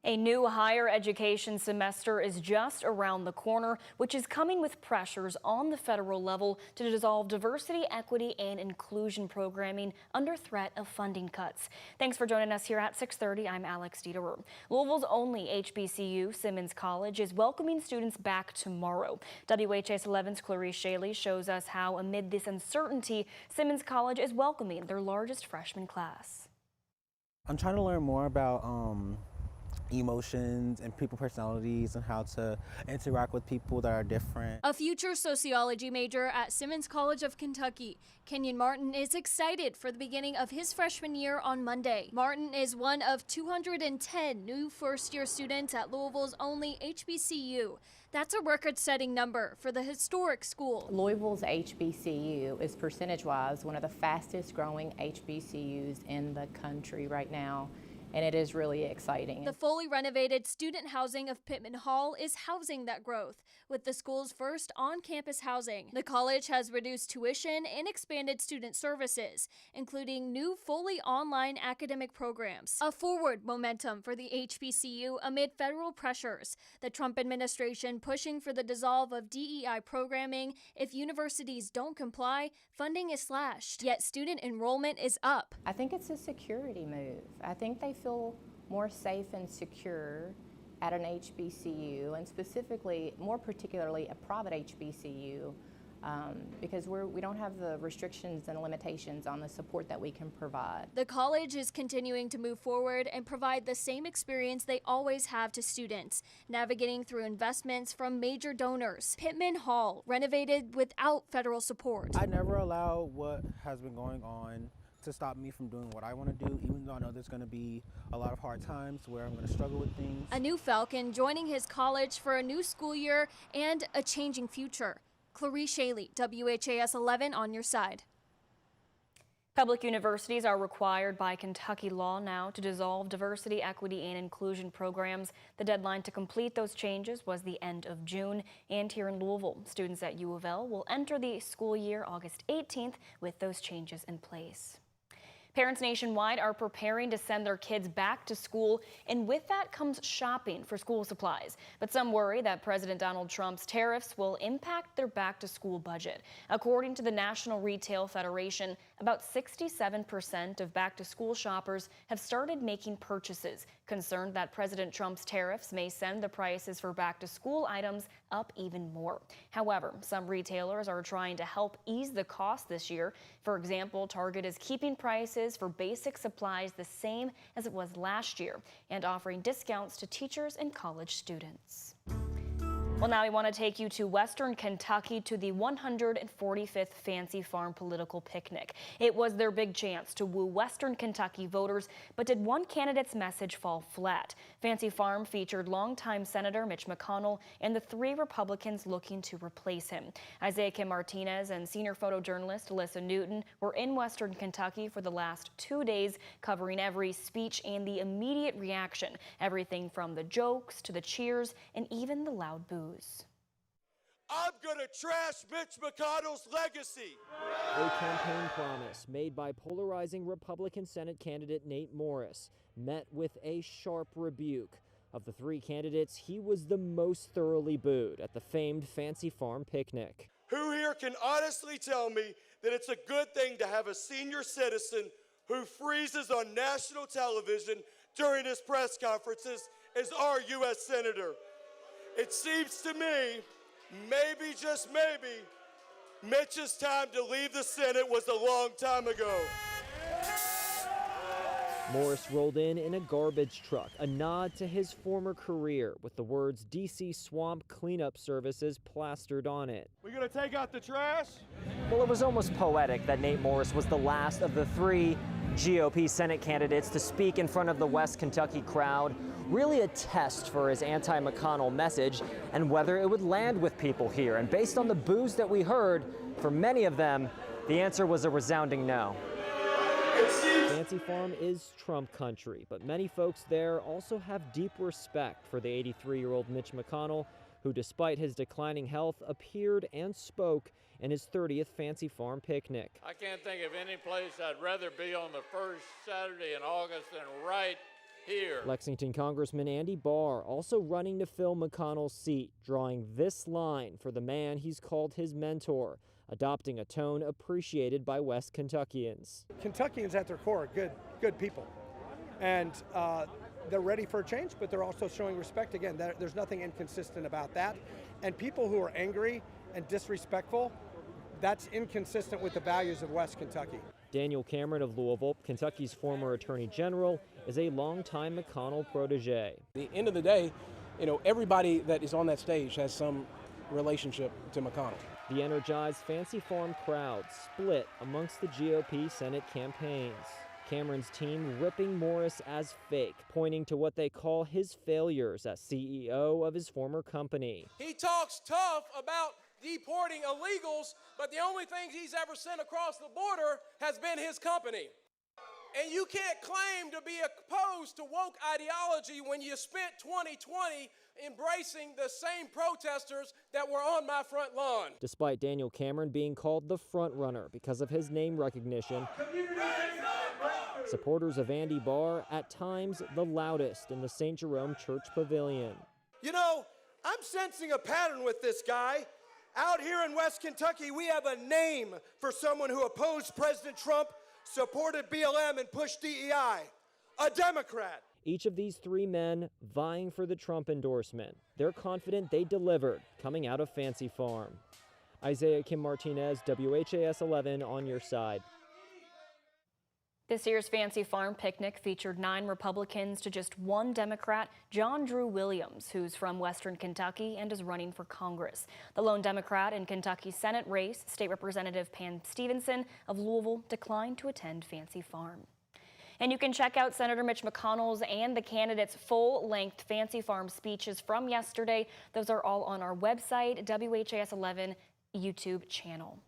A new higher education semester is just around the corner, which is coming with pressures on the federal level to dissolve diversity, equity, and inclusion programming under threat of funding cuts. Thanks for joining us here at 6:30. I'm Alex Dieterer. Louisville's only HBCU, Simmons College, is welcoming students back tomorrow. WHAS11's Clarice Shaley shows us how, amid this uncertainty, Simmons College is welcoming their largest freshman class. I'm trying to learn more about emotions and people personalities and how to interact with people that are different. A future sociology major at Simmons College of Kentucky, Kenyon Martin is excited for the beginning of his freshman year on Monday. Martin is one of 210 new first-year students at Louisville's only HBCU. That's a record-setting number for the historic school. Louisville's HBCU is percentage-wise one of the fastest growing HBCUs in the country right now, and it is really exciting. The fully renovated student housing of Pittman Hall is housing that growth, with the school's first on-campus housing. The college has reduced tuition and expanded student services, including new fully online academic programs. A forward momentum for the HBCU amid federal pressures. The Trump administration pushing for the dissolve of DEI programming. If universities don't comply, funding is slashed, yet student enrollment is up. I think it's a security move. I think they feel more safe and secure at an HBCU, and specifically, more particularly, a private HBCU, because we don't have the restrictions and limitations on the support that we can provide. The college is continuing to move forward and provide the same experience they always have to students, navigating through investments from major donors. Pittman Hall, renovated without federal support. I never allow what has been going on to stop me from doing what I want to do, even though I know there's going to be a lot of hard times where I'm going to struggle with things. A new Falcon joining his college for a new school year and a changing future. Clarice Shaley, WHAS 11 on your side. Public universities are required by Kentucky law now to dissolve diversity, equity, and inclusion programs. The deadline to complete those changes was the end of June. And here in Louisville, students at U of L will enter the school year August 18th with those changes in place. Parents nationwide are preparing to send their kids back to school, and with that comes shopping for school supplies. But some worry that President Donald Trump's tariffs will impact their back-to-school budget. According to the National Retail Federation, about 67% of back-to-school shoppers have started making purchases, concerned that President Trump's tariffs may send the prices for back-to-school items up even more. However, some retailers are trying to help ease the cost this year. For example, Target is keeping prices for basic supplies the same as it was last year and offering discounts to teachers and college students. Well, now we want to take you to Western Kentucky to the 145th Fancy Farm political picnic. It was their big chance to woo Western Kentucky voters, but did one candidate's message fall flat? Fancy Farm featured longtime Senator Mitch McConnell and the three Republicans looking to replace him. Isaiah Kim Martinez and senior photojournalist Alyssa Newton were in Western Kentucky for the last 2 days, covering every speech and the immediate reaction, everything from the jokes to the cheers and even the loud boos. I'm gonna trash Mitch McConnell's legacy. A campaign promise made by polarizing Republican Senate candidate Nate Morris met with a sharp rebuke. Of the three candidates, he was the most thoroughly booed at the famed Fancy Farm picnic. Who here can honestly tell me that it's a good thing to have a senior citizen who freezes on national television during his press conferences as our U.S. Senator? It seems to me, maybe, just maybe, Mitch's time to leave the Senate was a long time ago. Morris rolled in a garbage truck, a nod to his former career, with the words DC Swamp Cleanup Services plastered on it. We gonna take out the trash? Well, it was almost poetic that Nate Morris was the last of the three GOP Senate candidates to speak in front of the West Kentucky crowd. Really a test for his anti-McConnell message and whether it would land with people here. And based on the boos that we heard, for many of them, the answer was a resounding no. Fancy Farm is Trump country, but many folks there also have deep respect for the 83-year-old Mitch McConnell, who, despite his declining health, appeared and spoke in his 30th Fancy Farm picnic. I can't think of any place I'd rather be on the first Saturday in August than right here. Lexington Congressman Andy Barr also running to fill McConnell's seat, drawing this line for the man he's called his mentor, adopting a tone appreciated by West Kentuckians. Kentuckians at their core are good people, and they're ready for a change, but they're also showing respect. Again, there's nothing inconsistent about that. And people who are angry and disrespectful, that's inconsistent with the values of West Kentucky. Daniel Cameron of Louisville, Kentucky's former Attorney General, is a longtime McConnell protege. At the end of the day, everybody that is on that stage has some relationship to McConnell. The energized Fancy Farm crowd split amongst the GOP Senate campaigns. Cameron's team ripping Morris as fake, pointing to what they call his failures as CEO of his former company. He talks tough about deporting illegals, but the only thing he's ever sent across the border has been his company. And you can't claim to be opposed to woke ideology when you spent 2020 embracing the same protesters that were on my front lawn. Despite Daniel Cameron being called the front runner because of his name recognition, supporters of Andy Barr at times the loudest in the St. Jerome Church Pavilion. I'm sensing a pattern with this guy. Out here in West Kentucky, we have a name for someone who opposed President Trump, supported BLM, and pushed DEI. A Democrat. Each of these three men vying for the Trump endorsement. They're confident they delivered coming out of Fancy Farm. Isaiah Kim Martinez, WHAS 11 on your side. This year's Fancy Farm picnic featured 9 Republicans to just 1 Democrat, John Drew Williams, who's from Western Kentucky and is running for Congress. The lone Democrat in Kentucky's Senate race, State Representative Pam Stevenson of Louisville, declined to attend Fancy Farm. And you can check out Senator Mitch McConnell's and the candidates' full-length Fancy Farm speeches from yesterday. Those are all on our website, WHAS 11 YouTube channel.